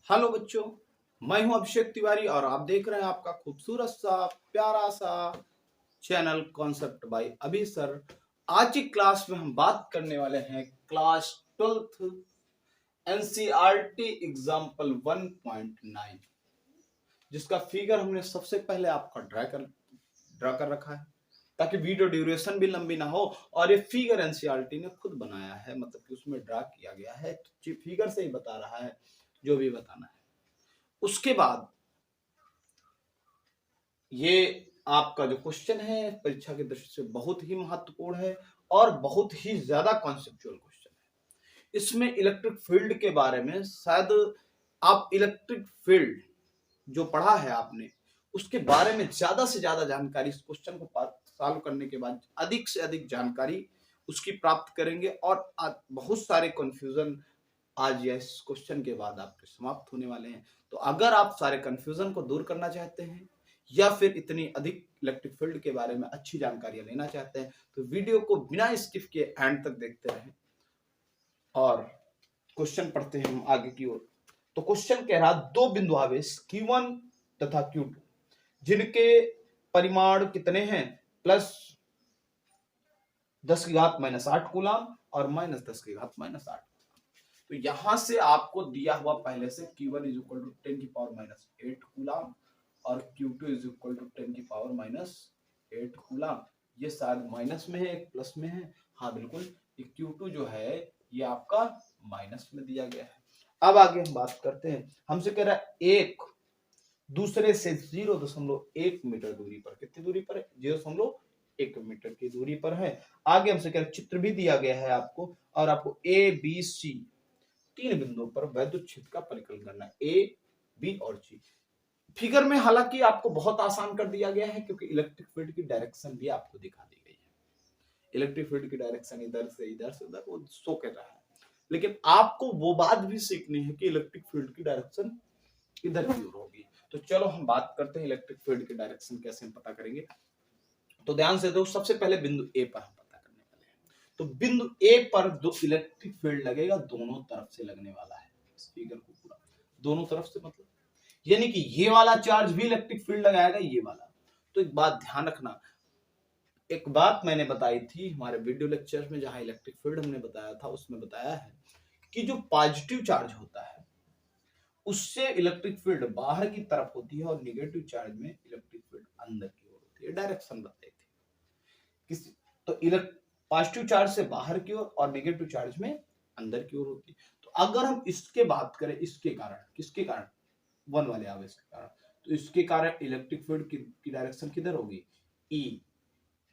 Hello बच्चों, मैं हूं अभिषेक तिवारी और आप देख रहे हैं आपका खूबसूरत सा प्यारा सा चैनल कॉन्सेप्ट बाय अभी सर। आज की क्लास में हम बात करने वाले हैं क्लास 12th एनसीईआरटी एग्जाम्पल 1.9, जिसका फिगर हमने सबसे पहले आपका ड्रा कर रखा है ताकि वीडियो ड्यूरेशन भी लंबी ना हो। और ये फिगर एनसीईआरटी ने खुद बनाया है, मतलब कि उसमें ड्रा किया गया है, तो फिगर से ही बता रहा है जो भी बताना है। उसके बाद ये आपका जो क्वेश्चन है परीक्षा की दृष्टि से बहुत ही महत्वपूर्ण है और बहुत ही ज्यादा कॉन्सेप्चुअल क्वेश्चन है। इसमें इलेक्ट्रिक फील्ड के बारे में शायद आप इलेक्ट्रिक फील्ड जो पढ़ा है आपने उसके बारे में ज्यादा से ज्यादा जानकारी इस क्वेश्चन को सॉल्व करने के बाद अधिक से अधिक जानकारी उसकी प्राप्त करेंगे और बहुत सारे कंफ्यूजन आज या इस क्वेश्चन के बाद आपके समाप्त होने वाले हैं। तो अगर आप सारे कंफ्यूजन को दूर करना चाहते हैं या फिर इतनी अधिक इलेक्ट्रिक फील्ड के बारे में अच्छी जानकारियां लेना चाहते हैं तो वीडियो को बिना स्किप के एंड तक देखते रहें। और क्वेश्चन पढ़ते हैं हम आगे की ओर। तो क्वेश्चन कह रहा दो बिंदु आवेश Q1 तथा Q2 जिनके परिमाण कितने हैं, प्लस 10 की घात -8 कूलम और -10 की घात -8। तो यहां से आपको दिया हुआ पहले से Q1 इज इक्वल टू 10 की पावर -8 कूलम और Q2 इज इक्वल टू 10 की पावर -8 कूलम। ये शायद माइनस में है, एक प्लस में है। हाँ बिल्कुल, ये Q2 जो है ये आपका माइनस में दिया गया है। अब आगे हम बात करते हैं। हमसे कह रहा है एक दूसरे से 0.1 मीटर दूरी पर, कितनी दूरी पर है? 0.1 मीटर की दूरी पर है। आगे हमसे कह रहा है चित्र भी दिया गया है आपको और आपको ए बी सी तीन बिंदुओं पर वैद्युत क्षेत्र का परिकलन करना है, ए बी और सी। फिगर में हालांकि आपको बहुत आसान कर दिया गया है क्योंकि इलेक्ट्रिक फील्ड की डायरेक्शन भी आपको दिखा दी गई है। इलेक्ट्रिक फील्ड की डायरेक्शन इधर से उधर वो शो कर रहा है, लेकिन आपको वो बात भी सीखनी है कि इलेक्ट्रिक फील्ड की डायरेक्शन इधर की ओर होगी। तो चलो हम बात करते हैं इलेक्ट्रिक फील्ड की डायरेक्शन कैसे हम पता करेंगे। तो ध्यान से देखो, सबसे पहले बिंदु ए पर हम पता करने वाले हैं। तो बिंदु ए पर जो इलेक्ट्रिक फील्ड लगेगा दोनों तरफ से लगने वाला है। इस फिगर को पूरा दोनों तरफ से मतलब यानी कि ये वाला चार्ज भी इलेक्ट्रिक फील्ड लगाएगा, ये वाला। तो एक बात ध्यान रखना, एक बात मैंने बताई थी हमारे वीडियो लेक्चर में जहां इलेक्ट्रिक फील्ड हमने बताया था, उसमें बताया है कि जो पॉजिटिव चार्ज होता है उससे इलेक्ट्रिक फील्ड बाहर की तरफ होती है और निगेटिव चार्ज में इलेक्ट्रिक फील्ड अंदर की ओर होती है। डायरेक्शन बताई थी किसी तो पॉजिटिव चार्ज से बाहर की ओर और निगेटिव चार्ज में अंदर की ओर होती है। तो अगर हम इसके बात करें, इसके कारण, किसके कारण? वन वाले आवेश के कारण। तो इसके कारण इलेक्ट्रिक फील्ड की डायरेक्शन किधर होगी? ई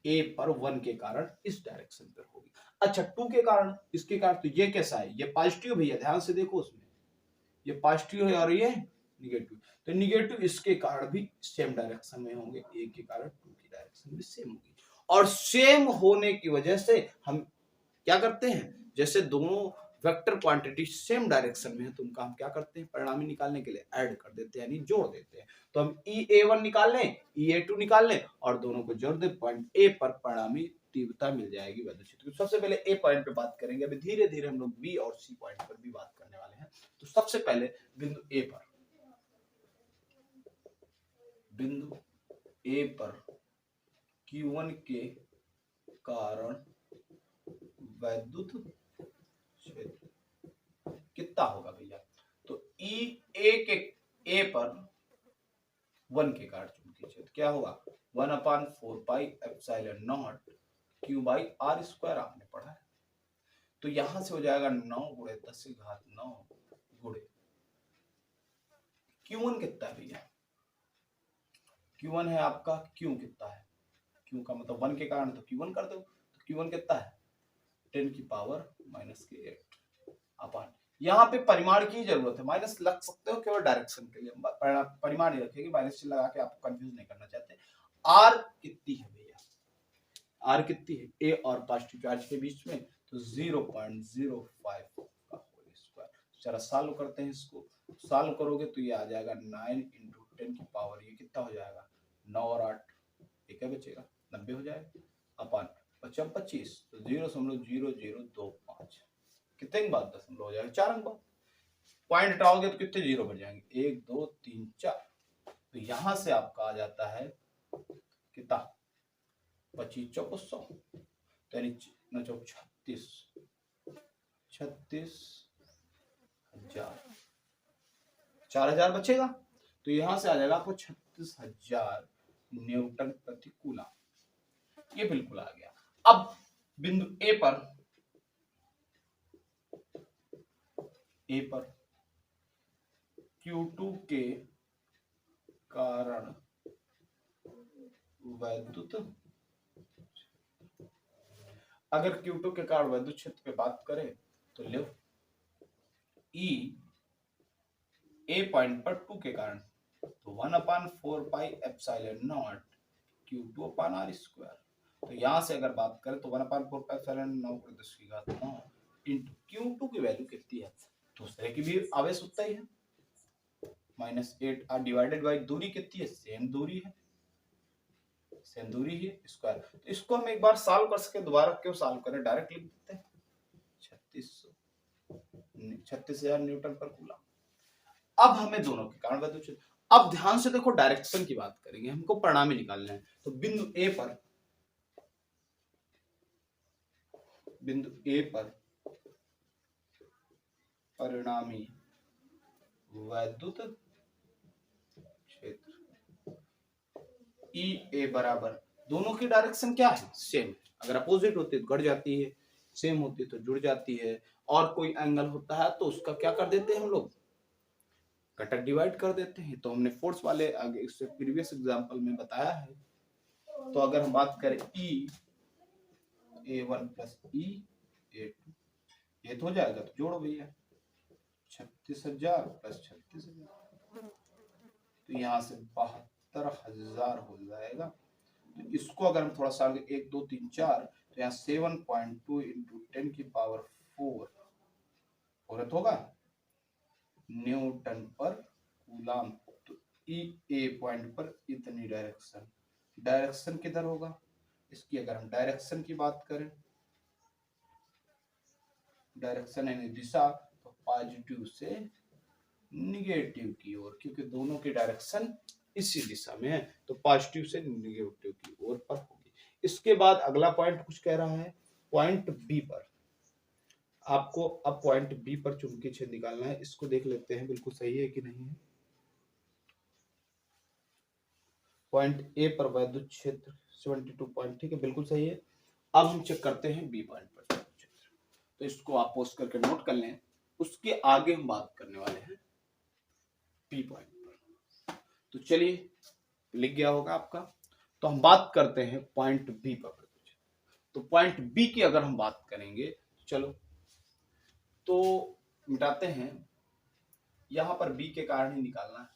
ए पर वन के कारण इस डायरेक्शन पर होगी। अच्छा, टू के कारण, इसके कारण, तो ये कैसा है? ये पॉजिटिव भैया, ध्यान से देखो, उसमें ये पॉजिटिव है और ये निगेटिव। तो निगेटिव इसके कारण भी सेम डायरेक्शन में होंगे, ए के कारण टू की डायरेक्शन भी सेम होगी। और सेम होने की वजह से हम क्या करते हैं, जैसे दोनों वेक्टर क्वांटिटी सेम डायरेक्शन में है तो उनका हम क्या करते हैं, परिणामी निकालने के लिए ऐड कर देते हैं, यानी जोड़ देते हैं। तो हम E A1 निकाल लें, E A2 निकाल लें और दोनों को जोड़ दें, पॉइंट ए पर परिणामी तीव्रता मिल जाएगी वैद्युत क्षेत्र की। सबसे पहले ए पॉइंट पे बात करेंगे, अभी धीरे धीरे हम लोग बी और सी पॉइंट पर भी बात करने वाले हैं। तो सबसे पहले बिंदु ए पर Q1 के कारण वैद्युत क्षेत्र कितना होगा भैया? तो ए पर 1 के कारण चुंबकीय क्षेत्र क्या होगा? 1/4πε0 Q/r², आपने पढ़ा है। तो यहां से हो जाएगा 9 गुणे 10 की घात 9 गुणे Q1 कितना है भैया? Q1 है आपका, Q कितना है? Q का मतलब 1 के कारण, तो Q1 कर दो। तो Q1 कितना है? 10 की पावर -8 अपान, यहाँ पे परिमाण की जरूरत है, माइनस लग सकते हो केवल डायरेक्शन के लिए, परिमाण ही रखेगी, माइनस से लगा के आपको कंफ्यूज नहीं करना चाहते। आर कितनी है भैया? आर कितनी है ए और पॉजिटिव चार्ज के बीच में? तो 0.05 का होल स्क्वायर। जरा सॉल्व करते हैं इसको, सॉल्व करोगे तो ये आ जाएगा 9 इंटू 10 की पावर, ये कितना हो जाएगा? 9 और 8, ये क्या बचेगा? 90 हो जाएगा अपान 25, तो 0.0025 कितने अंक बाद? दशमलव हो जाएगा, 4 अंक बाद। पॉइंट हटाओगे तो कितने जीरो बच जाएंगे, 1 2 3 4। तो यहां से आपका आ जाता है कितना, 25 चौको 100, तो यानी 36 36,000, 4,000 बचेगा। तो यहां से आ जाएगा आपको 36,000 न्यूटन प्रति कूलम। ये बिल्कुल आ गया। अब बिंदु ए पर Q2 के कारण वैद्युत, अगर Q2 के कारण वैद्युत क्षेत्र पे बात करें तो लो E ए पॉइंट पर 2 के कारण, तो 1/4πε0 Q2/r²। तो यहां से अगर बात करें तो 1/4πε0 को 10⁹ इंटू Q2 की वैल्यू कितनी है, दूसरे की भी आवेश उतना ही है, -8 डिवाइडेड बाई दूरी कितनी है, सेम दूरी है स्क्वायर। तो इसको हम एक बार सॉल्व कर सके, दोबारा क्यों सॉल्व करें, डायरेक्ट लिख देते हैं 36,000 न्यूटन पर कूलम। अब हमें दोनों के कारण वैद्युत क्षेत्र, अब ध्यान से देखो डायरेक्शन की बात करेंगे, हमको परिणामी निकालना है। तो बिंदु ए पर परिणामी वैद्युत क्षेत्र ई ए बराबर, दोनों की डायरेक्शन क्या है, सेम। अगर अपोजिट होती है तो घट जाती है, सेम होती है तो जुड़ जाती है, और कोई एंगल होता है तो उसका क्या कर देते हैं हम लोग, घटक डिवाइड कर देते हैं। तो हमने फोर्स वाले आगे इससे प्रीवियस एग्जांपल में बताया है। तो अगर हम बात करें E A1 plus E A2, ये तो हो जाएगा, तो जोड़ो भैया 36,000 प्लस 36,000, तो यहाँ से 72,000 हो जाएगा। तो इसको अगर हम थोड़ा सा आगे 1 2 3 4, तो यहाँ 7.2 इंटू 10⁴ औरत होगा न्यूटन पर कूलम। तो ई ए पॉइंट पर इतनी डायरेक्शन किधर होगा, इसकी अगर हम डायरेक्शन की बात करें, डायरेक्शन यानी दिशा, तो पॉजिटिव से निगेटिव की ओर, क्योंकि दोनों की डायरेक्शन इसी दिशा में है, तो पॉजिटिव से निगेटिव की ओर पर होगी। इसके बाद अगला पॉइंट कुछ कह रहा है, पॉइंट बी पर आपको, अब पॉइंट बी पर चुंबकीय क्षेत्र निकालना है। इसको देख लेते हैं बिल्कुल सही है कि नहीं है। पॉइंट ए पर वैद्युत क्षेत्र 72 पॉइंट, ठीक है, बिल्कुल सही है। अब हम चेक करते हैं बी पॉइंट पर क्षेत्र, तो इसको आप पोस्ट करके नोट कर लें। उसके आगे हम बात करने वाले हैं बी पॉइंट पर, तो चलिए लिख गया होगा आपका। तो हम बात करते हैं पॉइंट बी पर। तो पॉइंट बी की अगर हम बात करेंगे, चलो तो मिटाते हैं, यहां पर बी के कारण ही निकालना है।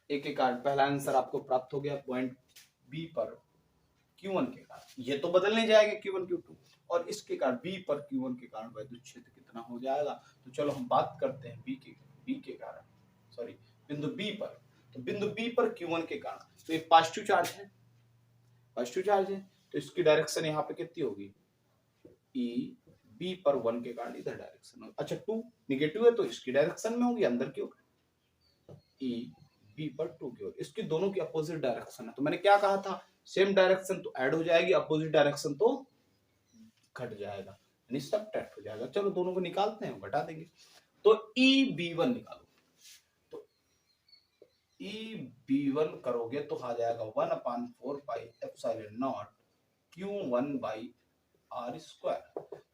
एक के कारण पहला आंसर आपको प्राप्त हो गया, पॉइंट बी पर Q1 के कारण, ये तो बदलने जाएगा Q1 Q2, और इसके कारण बी पर Q1 के कारण वैद्युत क्षेत्र कितना हो जाएगा। तो चलो हम बात करते हैं बी के कारण, सॉरी बिंदु बी पर। तो बिंदु बी पर Q1 के कारण, तो ये पॉजिटिव चार्ज है, तो इसकी डायरेक्शन यहाँ पे कितनी होगी, ई बी पर 1 के कारण इधर डायरेक्शन होगी। अच्छा 2 निगेटिव है तो इसकी डायरेक्शन में होगी अंदर की ओर, ई बी पर 2 की ओर, इसकी दोनों की अपोजिट डायरेक्शन है। तो मैंने क्या कहा था, सेम डायरेक्शन तो ऐड हो जाएगी, अपोजिट डायरेक्शन तो घट जाएगा, यानी सब्ट्रैक्ट हो जाएगा। चलो दोनों को निकालते हैं, घटा देंगे। तो EB1 निकालो, तो EB1 करोगे तो आ जाएगा 1/4πε0 Q1/r²।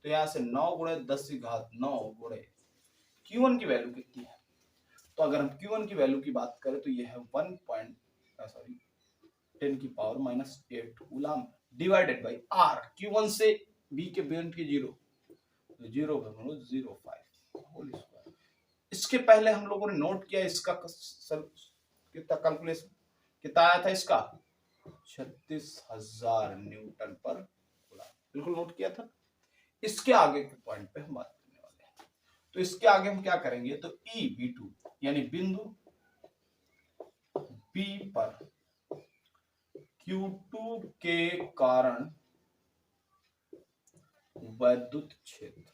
तो यहां से 9 गुणे 10⁹ Q1 की वैल्यू कितनी है, तो अगर हम Q1 की वैल्यू की बात करें तो यह है 10⁻8 coulomb divided by R। Q1 से B के बियॉन्ड की 0 0.05 इसके पहले हम लोगों ने नोट किया, इसका कितना कैलकुलेशन कितना आया था, इसका 36,000 न्यूटन पर कूलम, बिल्कुल नोट किया था। इसके आगे के पॉइंट पे हम बात करने वाले हैं। तो इसके आगे हम क्या करेंगे, तो EB2 यानी बिंदु बी पर Q2 के कारण वैद्युत क्षेत्र।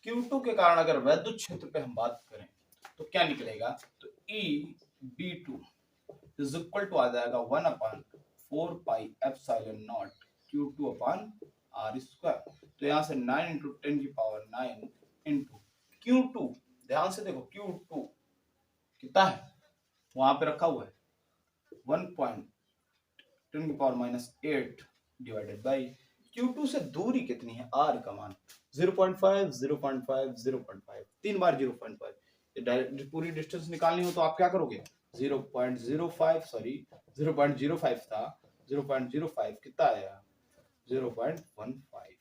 Q2 के कारण अगर वैद्युत क्षेत्र पे हम बात करें तो क्या निकलेगा, तो EB2 इज इक्वल टू आ जाएगा 1/4πε0 Q2/R²। तो यहां से 9 × 10⁹ इंटू Q2, ध्यान से देखो Q2 कितना है वहां पे रखा हुआ है 1/10⁻⁸ डिवाइडेड बाई Q2 से दूरी कितनी है, R का मान 0.5 0.5 0.5, 3 बार 0.5। ये पूरी डिस्टेंस निकालनी हो तो आप क्या करोगे, 0.05 सॉरी 0.05 था, 0.05 कितना आया 0.15।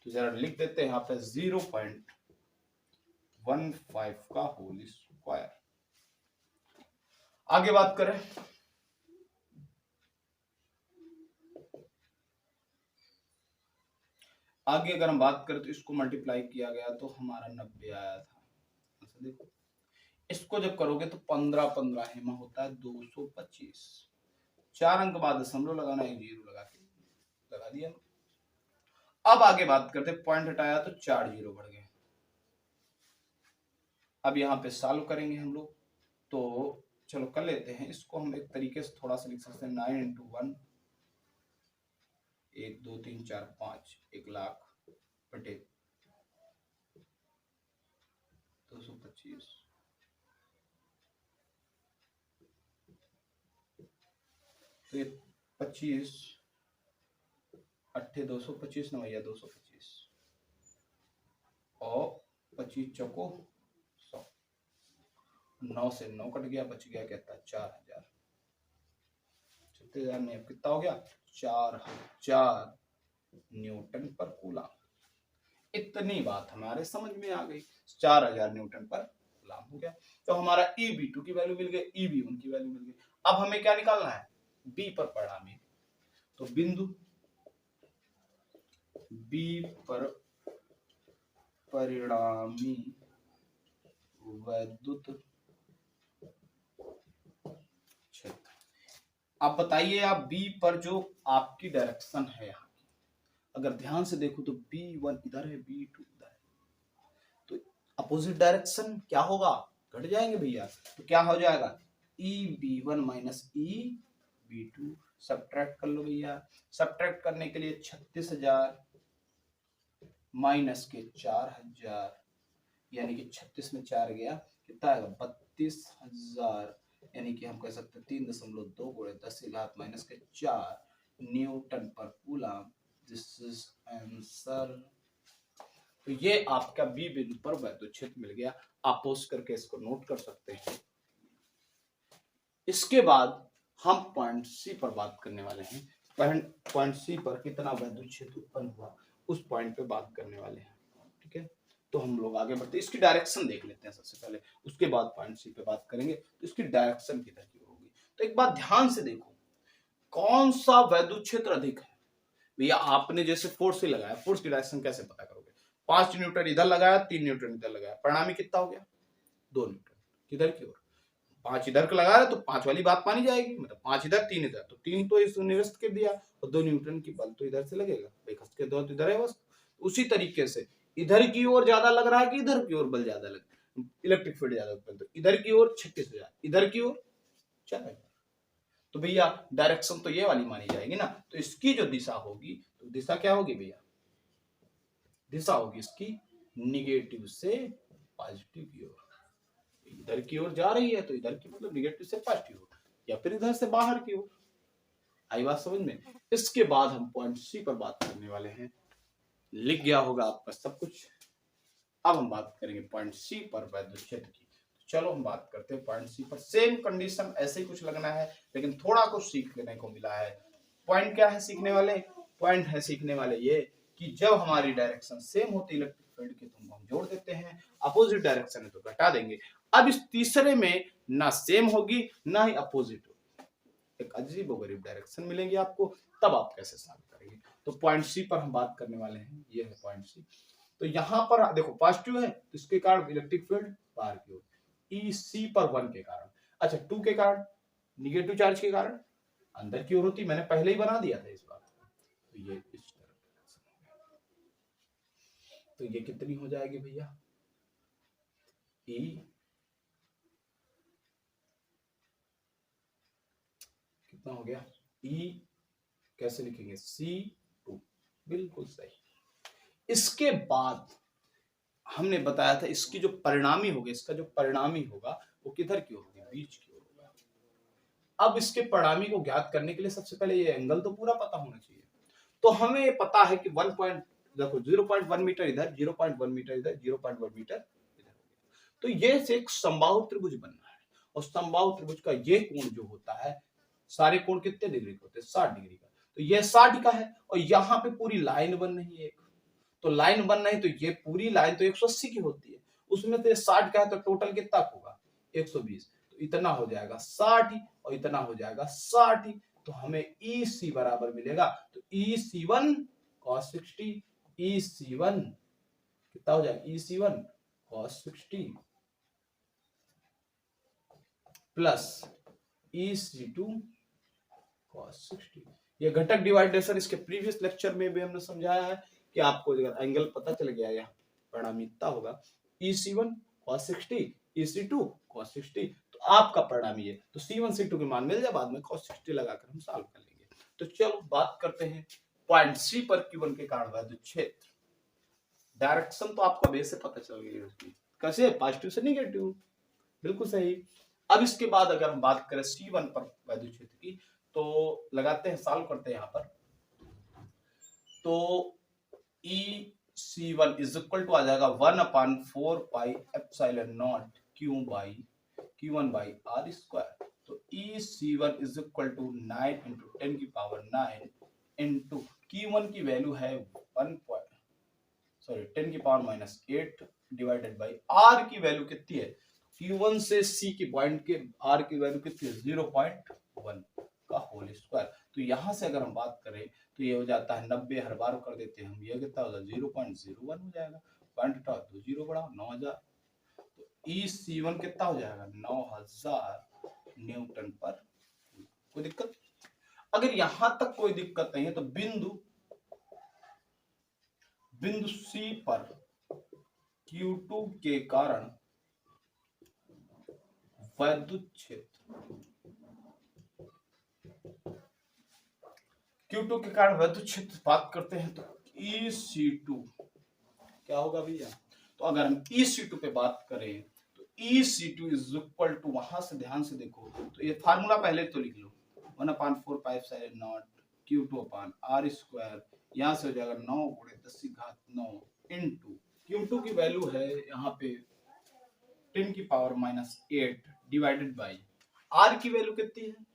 तो जरा लिख देते हैं यहाँ पे 0.15 का होल स्क्वायर। आगे बात करें, आगे अगर हम बात करें तो इसको मल्टीप्लाई किया गया तो हमारा 90 आया था। अच्छा देखो इसको जब करोगे तो 15 हेमा होता है 225। 4 अंक बाद दशमलव लगाना, एक जीरो लगा दिया। अब आगे बात करते, पॉइंट हटाया तो 4 जीरो बढ़ गए। अब यहाँ पे सॉल्व करेंगे हम लोग, तो चलो कर लेते हैं इसको। हम एक तरीके से थोड़ा सा लिख सकते हैं 9 × 1 1 2 3 4 5 1,00,000 बटे 225। तो ये 25 अट्ठे 225 नवैया 225 और 25 चौको 100, 9 से 9 कट गया, बच गया कहता है 4000। 36,000 में अब कितना हो गया 4000 न्यूटन पर कूलम। इतनी बात हमारे समझ में आ गई, 4000 न्यूटन पर कूलम हो गया। तो हमारा EB2 की वैल्यू मिल गई, EB1 की वैल्यू मिल गई। अब हमें क्या निकालना है, B पर परिणामी। तो बिंदु B पर परिणामी वैद्युत क्षेत्र। आप बताइए, आप B पर जो आपकी डायरेक्शन है यहाँ की, अगर ध्यान से देखो तो B1 इधर है, B2 इधर है, तो अपोजिट डायरेक्शन क्या होगा, घट जाएंगे भैया। तो क्या हो जाएगा EB1 माइनस EB2। सब्ट्रैक्ट कर लो भैया। सब्ट्रैक्ट करने के लिए 36,000 माइनस के 4000, यानी कि 36 में 4 गया, कितना आएगा 32,000, यानी कि हम कह सकते हैं 3.2 गुणे 10⁻⁴ माइनस के 4 न्यूटन पर कूलम। This is answer. तो ये आपका बी बिंदु पर वैद्युत क्षेत्र मिल गया। आप पोज करके इसको नोट कर सकते हैं। इसके बाद हम पॉइंट सी पर बात करने वाले हैं। पॉइंट सी पर कितना वैद्युत क्षेत्र उत्पन्न हुआ उस पॉइंट पे बात करने वाले हैं। ठीक है, तो हम लोग आगे बढ़ते हैं। इसकी डायरेक्शन देख लेते हैं सबसे पहले, उसके बाद पॉइंट सी पे बात करेंगे। तो इसकी डायरेक्शन किधर की होगी, तो एक बात ध्यान से देखो, कौन सा वैद्युत क्षेत्र अधिक है। भैया आपने जैसे फोर्स से लगाया, फोर्स की डायरेक्शन कैसे पता करोगे, 5 न्यूटन इधर लगाया, 3 न्यूटन इधर लगाया, परिणामी कितना हो गया 2 न्यूटन किधर की ओर। 5 इधर का लगा रहा तो 5 वाली बात मानी जाएगी, मतलब 5 इधर 3 इधर, तो 3 तो इस निरस्त कर दिया और 2 न्यूटन की बल तो इधर से लगेगा, भाई खस के 2 तो इधर है बस। उसी तरीके से इधर की ओर ज्यादा लग रहा है कि इधर की ओर बल ज्यादा लग रहा है, इलेक्ट्रिक फील्ड ज्यादा उत्पन्न, तो इधर की ओर 36,000, इधर की ओर 4,000। तो भैया डायरेक्शन तो ये वाली मानी जाएगी ना। तो इसकी जो दिशा होगी, तो दिशा क्या होगी भैया, दिशा होगी इसकी निगेटिव से पॉजिटिव की ओर। इधर की ओर जा रही है तो इधर की मतलब निगेटिव से पॉजिटिव ओर, या फिर इधर से बाहर की ओर। आई बात समझ में। इसके बाद हम पॉइंट सी पर बात करने वाले हैं। लिख गया होगा आपका सब कुछ। अब हम बात करेंगे पॉइंट सी पर वैद्युत क्षेत्र की। चलो हम बात करते हैं पॉइंट सी पर। सेम कंडीशन ऐसे ही कुछ लगना है, लेकिन थोड़ा कुछ सीखने को मिला है। पॉइंट क्या है सीखने वाले, पॉइंट है सीखने वाले ये कि जब हमारी डायरेक्शन सेम होती है इलेक्ट्रिक फील्ड की तो हम जोड़ देते हैं, अपोजिट डायरेक्शन है तो घटा देंगे। अब इस तीसरे में ना सेम होगी ना ही अपोजिट होगी, एक अजीबोगरीब डायरेक्शन मिलेंगी आपको, तब आप कैसे सॉल्व करेंगे। तो पॉइंट सी पर हम बात करने वाले हैं, ये है पॉइंट सी। तो यहां पर देखो पॉजिटिव है तो इसके कारण इलेक्ट्रिक फील्ड बाहर की ओर, EC पर 1 के कारण, अच्छा 2 के कारण निगेटिव चार्ज के कारण अंदर की ओर होती। मैंने पहले ही बना दिया था इस बात को, तो ये इस तरह तो ये कितनी हो जाएगी भैया, ई कितना हो गया, ई कैसे लिखेंगे, C2, बिल्कुल सही। इसके बाद हमने बताया था इसकी जो परिणामी होगी, इसका जो परिणामी होगा वो किधर की होगी, बीच की होगा। अब इसके परिणामी को ज्ञात करने के लिए सबसे पहले ये एंगल तो पूरा पता होना चाहिए। तो हमें ये पता है कि 0.1 मीटर इधर, 0.1 मीटर इधर, 0.1 मीटर इधर। तो ये एक समबाहु त्रिभुज बनना है, और समबाहु त्रिभुज का ये कोण जो होता है, सारे कोण कितने डिग्री के होते हैं, 60 डिग्री का। तो ये 60 का है, और यहाँ पे पूरी लाइन बन रही है एक, तो लाइन बन रही, तो ये पूरी लाइन तो 180 की होती है, उसमें तो 60 का है, तो टोटल कितना होगा 120। तो इतना हो जाएगा 60 ही, और इतना हो जाएगा 60 ही। तो हमें EC बराबर मिलेगा, तो EC1 cos 60, EC1 कितना हो जाएगा, EC1 cos 60 plus EC2 cos 60। ये घटक डिवाइडेशन इसके प्रीवियस लेक्चर में भी हमने समझाया है कि आपको अगर एंगल पता चल गया, यहाँ परिणामी इतना होगा, EC1 cos 60, EC2 cos 60, तो आपका परिणामी है। तो C1 C2 के मान मिल जाए, बाद में cos 60 लगाकर हम सॉल्व कर लेंगे। तो चलो बात करते हैं पॉइंट C पर Q1 के कारण वैद्युत क्षेत्र। डायरेक्शन तो आपको बेस से पता चल गई है उसकी, कैसे, पॉजिटिव से निगेटिव, बिल्कुल सही। अब इसके बाद अगर हम बात करें C1 पर वैद्युत क्षेत्र की, तो लगाते हैं, सॉल्व करते हैं यहाँ पर। तो EC1 इज इक्वल टू आ जाएगा 1/4 pi epsilon not Q1 by R square. तो EC1 is equal to 9 into 10 की पावर 9 इंटू Q1 की वैल्यू है 10 की पावर -8 डिवाइडेड बाई R की वैल्यू कितनी है, Q1 से C की पॉइंट के R की वैल्यू कितनी है, 0.1 का होल स्क्वायर। तो यहां से अगर हम बात करें तो ये हो जाता है 90, हर बार कर देते हैं हम, ये कितना होगा 0.01 हो जाएगा, पॉइंट हटाओ 2 जीरो बढ़ाओ 9000। तो EC1 कितना हो जाएगा 9000 न्यूटन पर। कोई दिक्कत, अगर यहां तक कोई दिक्कत नहीं है तो बिंदु C पर Q2 के कारण वैद्युत क्षेत्र, Q2 के कारण वैद्युत क्षेत्र बात करते हैं, तो EC2 क्या होगा भैया। तो अगर हम EC2 पे बात करें तो EC2 इज इक्वल टू, वहां से ध्यान से देखो, तो ये फार्मूला पहले तो लिख लो, 1/4 pi epsilon not Q2 upon R square, यहाँ से हो जाएगा 9 गुणे 10 की घात 9 इंटू Q2 की वैल्यू है यहाँ पे 10 की पावर -8 डिवाइडेड बाई R की वैल्यू कितनी है,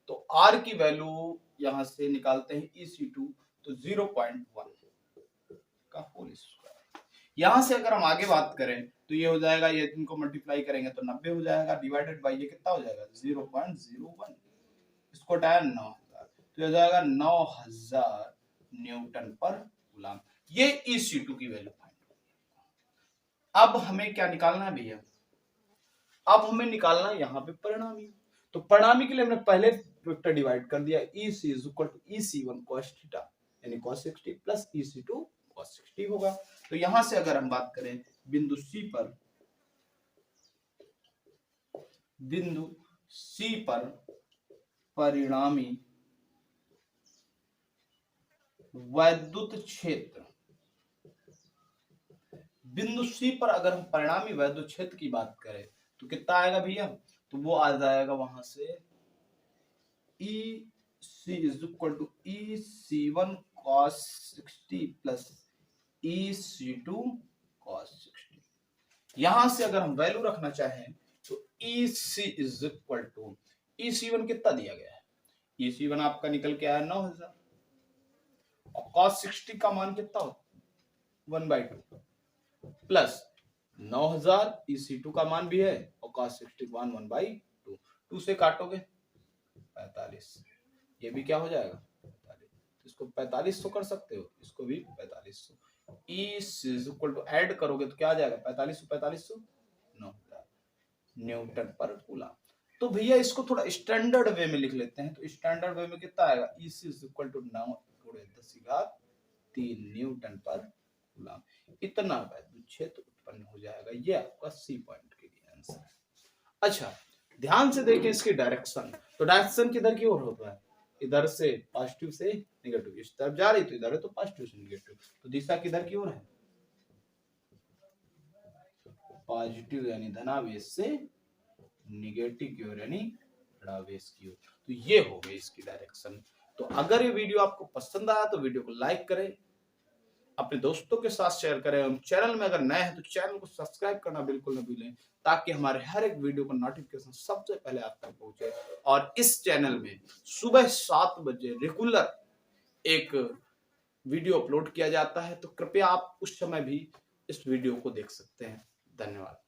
तो R की वैल्यू यहां से निकालते हैं EC2, तो 0.1 का होल स्क्वायर। यहां से अगर हम आगे बात करें तो ये हो जाएगा, ये इनको मल्टीप्लाई करेंगे तो 90 हो जाएगा, डिवाइडेड बाई ये कितना हो जाएगा 0.01, इसको हटाया 9000, तो हो जाएगा 9000 न्यूटन पर कूलम। ये EC2 की वैल्यू। अब हमें क्या निकालना है भैया, अब हमें निकालना है यहाँ पे परिणामी। तो परिणामी के लिए हमने पहले वेक्टर डिवाइड कर दिया, EC is equal to EC1 cos theta यानी cos 60 प्लस EC2 cos 60 होगा। तो यहां से अगर हम बात करें बिंदु C पर परिणामी वैद्युत क्षेत्र, बिंदु C पर अगर हम परिणामी वैद्युत क्षेत्र की बात करें तो कितना आएगा भैया, तो वो आ जाएगा वहां से EC is equal to EC1 cos 60 plus EC2 cos 60। यहां से अगर हम वैल्यू रखना चाहें तो EC is equal to, EC1 कितना दिया गया है, EC1 आपका निकल के आया 9000, और cos 60 का मान कितना होता 1/2 प्लस 9000 EC2 का मान भी है, और cos 60 का मान 1/2, 2 से काटोगे 45, ये भी क्या हो जाएगा 45, इसको 4500 कर सकते हो, इसको भी 4500, इक्वल टू ऐड करोगे तो क्या आ जाएगा 4500 9000 न्यूटन पर कूलम। तो भैया इसको थोड़ा स्टैंडर्ड वे में लिख लेते हैं, तो स्टैंडर्ड वे में कितना आएगा, EC इज इक्वल टू 9 गुणे 10 की घात 3 न्यूटन पर कूलम, इतना वैद्युत क्षेत्र उत्पन्न हो जाएगा। ये आपका सी पॉइंट के लिए आंसर है। अच्छा, ध्यान से देखिए इसकी डायरेक्शन, तो डायरेक्शन किधर की ओर होता है, इधर से पॉजिटिव से नेगेटिव, इस तरफ जा रही तो इधर है तो पॉजिटिव से नेगेटिव, तो दिशा किधर की ओर है, पॉजिटिव यानी धनावेश से निगेटिव की ओर यानी ऋणावेश की ओर। तो ये हो गई इसकी डायरेक्शन। तो अगर ये वीडियो आपको पसंद आया तो वीडियो को लाइक करें, अपने दोस्तों के साथ शेयर करें, और चैनल में अगर नए हैं तो चैनल को सब्सक्राइब करना बिल्कुल न भूलें, ताकि हमारे हर एक वीडियो का नोटिफिकेशन सबसे पहले आप तक पहुंचे। और इस चैनल में सुबह 7 बजे रेगुलर एक वीडियो अपलोड किया जाता है, तो कृपया आप उस समय भी इस वीडियो को देख सकते हैं। धन्यवाद।